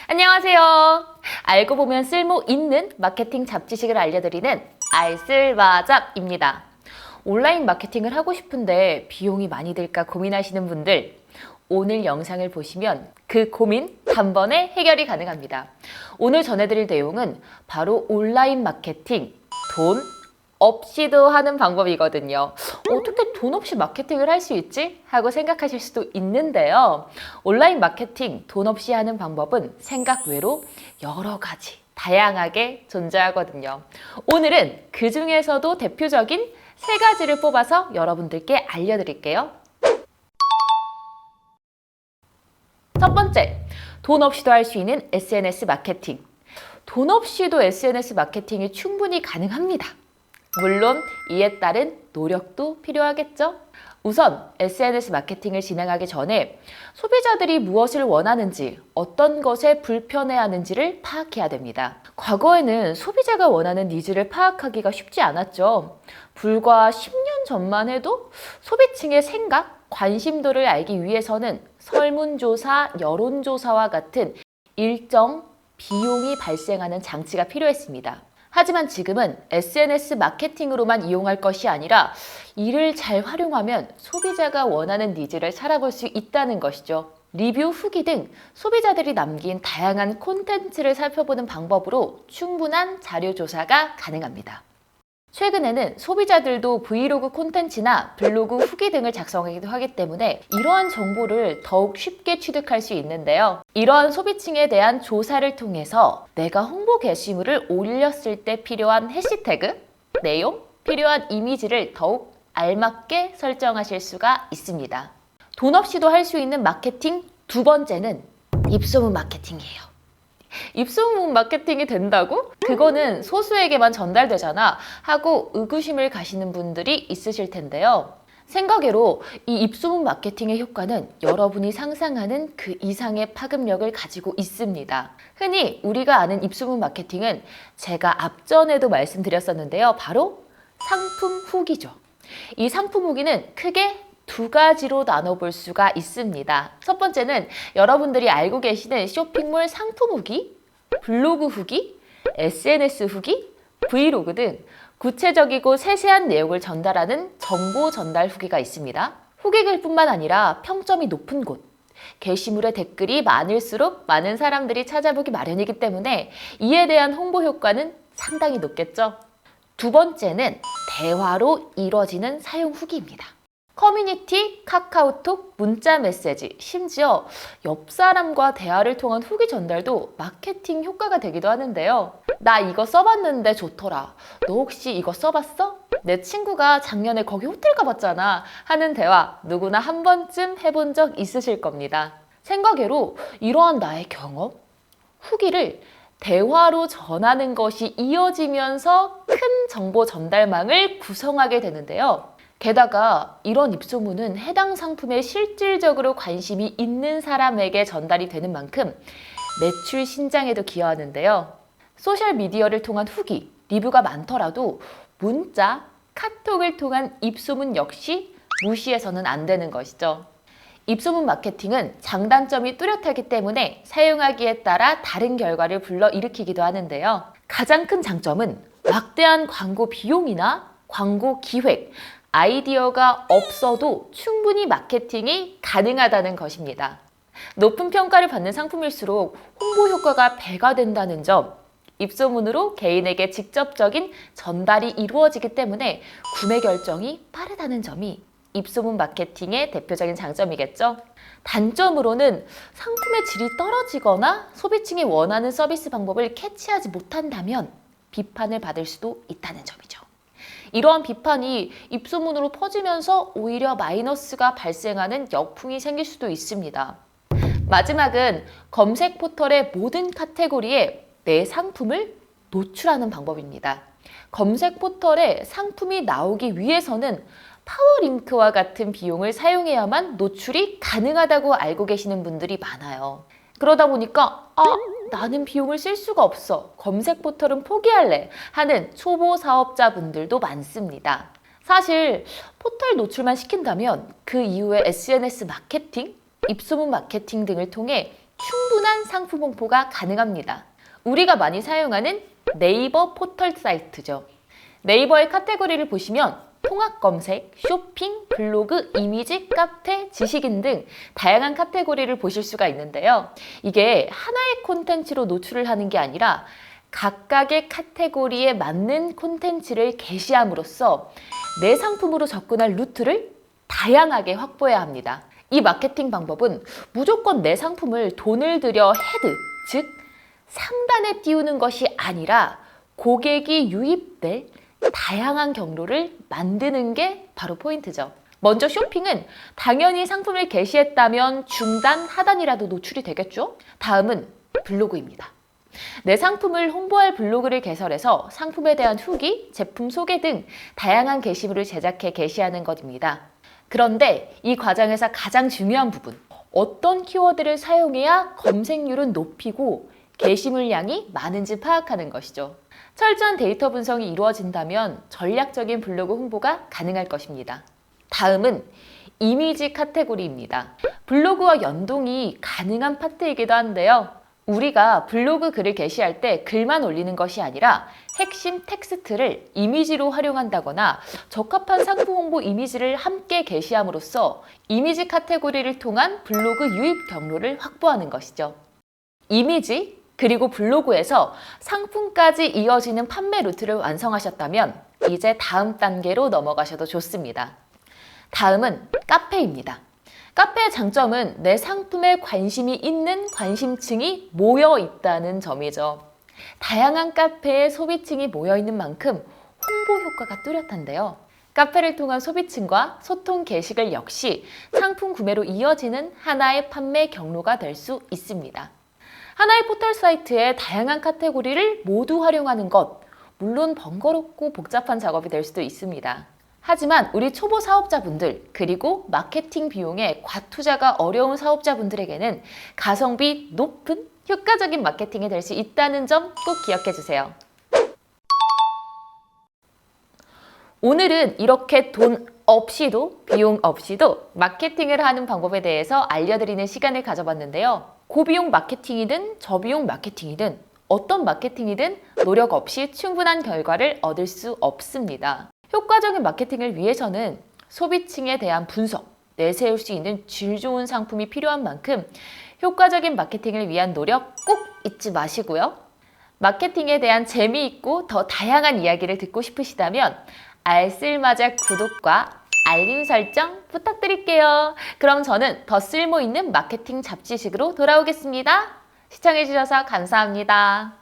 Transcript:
안녕하세요. 알고 보면 쓸모 있는 마케팅 잡지식을 알려드리는 알쓸마잡입니다. 온라인 마케팅을 하고 싶은데 비용이 많이 들까 고민하시는 분들, 오늘 영상을 보시면 그 고민 단번에 해결이 가능합니다. 오늘 전해드릴 내용은 바로 온라인 마케팅, 돈 없이도 하는 방법이거든요. 어떻게 돈 없이 마케팅을 할 수 있지? 하고 생각하실 수도 있는데요. 온라인 마케팅 돈 없이 하는 방법은 생각 외로 여러 가지 다양하게 존재하거든요. 오늘은 그 중에서도 대표적인 3가지를 뽑아서 여러분들께 알려드릴게요. 첫 번째, 돈 없이도 할 수 있는 SNS 마케팅. 돈 없이도 SNS 마케팅이 충분히 가능합니다. 물론 이에 따른 노력도 필요하겠죠? 우선 SNS 마케팅을 진행하기 전에 소비자들이 무엇을 원하는지, 어떤 것에 불편해하는지를 파악해야 됩니다. 과거에는 소비자가 원하는 니즈를 파악하기가 쉽지 않았죠. 불과 10년 전만 해도 소비층의 생각, 관심도를 알기 위해서는 설문조사, 여론조사와 같은 일정 비용이 발생하는 장치가 필요했습니다. 하지만 지금은 SNS 마케팅으로만 이용할 것이 아니라 이를 잘 활용하면 소비자가 원하는 니즈를 살아볼 수 있다는 것이죠. 리뷰, 후기 등 소비자들이 남긴 다양한 콘텐츠를 살펴보는 방법으로 충분한 자료 조사가 가능합니다. 최근에는 소비자들도 브이로그 콘텐츠나 블로그 후기 등을 작성하기도 하기 때문에 이러한 정보를 더욱 쉽게 취득할 수 있는데요. 이러한 소비층에 대한 조사를 통해서 내가 홍보 게시물을 올렸을 때 필요한 해시태그, 내용, 필요한 이미지를 더욱 알맞게 설정하실 수가 있습니다. 돈 없이도 할 수 있는 마케팅 두 번째는 입소문 마케팅이에요. 입소문 마케팅이 된다고? 그거는 소수에게만 전달되잖아 하고 의구심을 가시는 분들이 있으실 텐데요. 생각외로 이 입소문 마케팅의 효과는 여러분이 상상하는 그 이상의 파급력을 가지고 있습니다. 흔히 우리가 아는 입소문 마케팅은 제가 앞전에도 말씀드렸었는데요. 바로 상품 후기죠. 이 상품 후기는 크게 2가지로 나눠볼 수가 있습니다. 첫 번째는 여러분들이 알고 계시는 쇼핑몰 상품 후기, 블로그 후기, SNS 후기, 브이로그 등 구체적이고 세세한 내용을 전달하는 정보 전달 후기가 있습니다. 후기글뿐만 아니라 평점이 높은 곳, 게시물에 댓글이 많을수록 많은 사람들이 찾아보기 마련이기 때문에 이에 대한 홍보 효과는 상당히 높겠죠. 두 번째는 대화로 이뤄지는 사용 후기입니다. 커뮤니티, 카카오톡, 문자 메시지, 심지어 옆 사람과 대화를 통한 후기 전달도 마케팅 효과가 되기도 하는데요. 나 이거 써봤는데 좋더라. 너 혹시 이거 써봤어? 내 친구가 작년에 거기 호텔 가봤잖아. 하는 대화 누구나 한 번쯤 해본 적 있으실 겁니다. 생각외로 이러한 나의 경험, 후기를 대화로 전하는 것이 이어지면서 큰 정보 전달망을 구성하게 되는데요. 게다가 이런 입소문은 해당 상품에 실질적으로 관심이 있는 사람에게 전달이 되는 만큼 매출 신장에도 기여하는데요. 소셜미디어를 통한 후기, 리뷰가 많더라도 문자, 카톡을 통한 입소문 역시 무시해서는 안 되는 것이죠. 입소문 마케팅은 장단점이 뚜렷하기 때문에 사용하기에 따라 다른 결과를 불러일으키기도 하는데요. 가장 큰 장점은 막대한 광고 비용이나 광고 기획, 아이디어가 없어도 충분히 마케팅이 가능하다는 것입니다. 높은 평가를 받는 상품일수록 홍보 효과가 배가 된다는 점, 입소문으로 개인에게 직접적인 전달이 이루어지기 때문에 구매 결정이 빠르다는 점이 입소문 마케팅의 대표적인 장점이겠죠. 단점으로는 상품의 질이 떨어지거나 소비층이 원하는 서비스 방법을 캐치하지 못한다면 비판을 받을 수도 있다는 점이죠. 이러한 비판이 입소문으로 퍼지면서 오히려 마이너스가 발생하는 역풍이 생길 수도 있습니다. 마지막은 검색 포털의 모든 카테고리에 내 상품을 노출하는 방법입니다. 검색 포털에 상품이 나오기 위해서는 파워링크와 같은 비용을 사용해야만 노출이 가능하다고 알고 계시는 분들이 많아요. 그러다 보니까 나는 비용을 쓸 수가 없어. 검색 포털은 포기할래. 하는 초보 사업자분들도 많습니다. 사실 포털 노출만 시킨다면 그 이후에 SNS 마케팅, 입소문 마케팅 등을 통해 충분한 상품 홍보가 가능합니다. 우리가 많이 사용하는 네이버 포털 사이트죠. 네이버의 카테고리를 보시면 통합 검색, 쇼핑, 블로그, 이미지, 카페, 지식인 등 다양한 카테고리를 보실 수가 있는데요. 이게 하나의 콘텐츠로 노출을 하는 게 아니라 각각의 카테고리에 맞는 콘텐츠를 게시함으로써 내 상품으로 접근할 루트를 다양하게 확보해야 합니다. 이 마케팅 방법은 무조건 내 상품을 돈을 들여 헤드, 즉 상단에 띄우는 것이 아니라 고객이 유입될 다양한 경로를 만드는 게 바로 포인트죠. 먼저 쇼핑은 당연히 상품을 게시했다면 중단, 하단이라도 노출이 되겠죠? 다음은 블로그입니다. 내 상품을 홍보할 블로그를 개설해서 상품에 대한 후기, 제품 소개 등 다양한 게시물을 제작해 게시하는 것입니다. 그런데 이 과정에서 가장 중요한 부분, 어떤 키워드를 사용해야 검색률은 높이고 게시물량이 많은지 파악하는 것이죠. 철저한 데이터 분석이 이루어진다면 전략적인 블로그 홍보가 가능할 것입니다. 다음은 이미지 카테고리입니다. 블로그와 연동이 가능한 파트이기도 한데요. 우리가 블로그 글을 게시할 때 글만 올리는 것이 아니라 핵심 텍스트를 이미지로 활용한다거나 적합한 상품 홍보 이미지를 함께 게시함으로써 이미지 카테고리를 통한 블로그 유입 경로를 확보하는 것이죠. 이미지 그리고 블로그에서 상품까지 이어지는 판매 루트를 완성하셨다면 이제 다음 단계로 넘어가셔도 좋습니다. 다음은 카페입니다. 카페의 장점은 내 상품에 관심이 있는 관심층이 모여 있다는 점이죠. 다양한 카페에 소비층이 모여 있는 만큼 홍보 효과가 뚜렷한데요. 카페를 통한 소비층과 소통 게시글 역시 상품 구매로 이어지는 하나의 판매 경로가 될 수 있습니다. 하나의 포털 사이트에 다양한 카테고리를 모두 활용하는 것, 물론 번거롭고 복잡한 작업이 될 수도 있습니다. 하지만 우리 초보 사업자분들 그리고 마케팅 비용에 과투자가 어려운 사업자분들에게는 가성비 높은 효과적인 마케팅이 될 수 있다는 점 꼭 기억해 주세요. 오늘은 이렇게 돈 없이도 비용 없이도 마케팅을 하는 방법에 대해서 알려드리는 시간을 가져봤는데요. 고비용 마케팅이든 저비용 마케팅이든 어떤 마케팅이든 노력 없이 충분한 결과를 얻을 수 없습니다. 효과적인 마케팅을 위해서는 소비층에 대한 분석, 내세울 수 있는 질 좋은 상품이 필요한 만큼 효과적인 마케팅을 위한 노력 꼭 잊지 마시고요. 마케팅에 대한 재미있고 더 다양한 이야기를 듣고 싶으시다면 알쓸마자 구독과 알림 설정 부탁드릴게요. 그럼 저는 더 쓸모있는 마케팅 잡지식으로 돌아오겠습니다. 시청해주셔서 감사합니다.